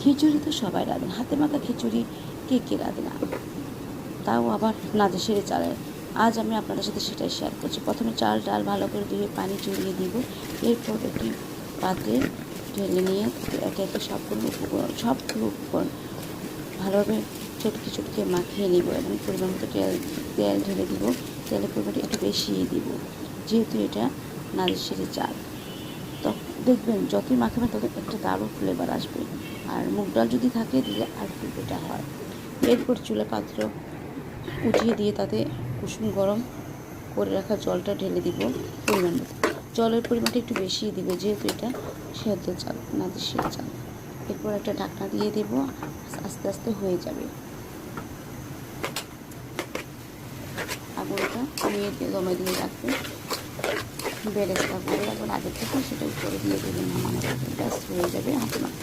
খিচুড়ি তো সবাই রাঁধেন, হাতে মাখা খিচুড়ি কে কে রাঁধে না, তাও আবার নাদেশের চালের। আজ আমি আপনাদের সাথে সেটাই শেয়ার করছি। প্রথমে চাল ডাল ভালো করে ধুয়ে পানি চড়িয়ে দিব। এরপর একটি পাত্রে ঢেলে নিয়ে একে একে সবগুলো উপকরণ ভালোভাবে চটকে চটকে মাখিয়ে নিব এবং পরিমাণ মতো তেল ঢেলে দিব। তেলের পরিমাণটা একটু বেশিই দিব, যেহেতু এটা নাদেশের চাল। তো দেখবেন যতই মাখাবেন তত একটা দারুণ ফ্লেভার আসবে। আর মুগ ডাল যদি থাকে দিলে আর একটু বেটা হয়। এরপর চুলা পাত্র উঠিয়ে দিয়ে তাতে কুসুম গরম করে রাখা জলটা ঢেলে দিব পরিমাণ মতো। জলের পরিমাণটা একটু বেশি দিব, যেহেতু এটা সেদ্ধ চাল, নাদেশের চাল। এরপর একটা ঢাকনা দিয়ে দেব, আস্তে আস্তে হয়ে যাবে। আগুনটা কমিয়ে দিয়ে দমে দিয়ে রাখবে। বেরেস্তা করে রাখবেন আগে থেকে, সেটা উপরে দিয়ে দেবেন, নামানোর ব্যাস হয়ে যাবে হাতে মাখা।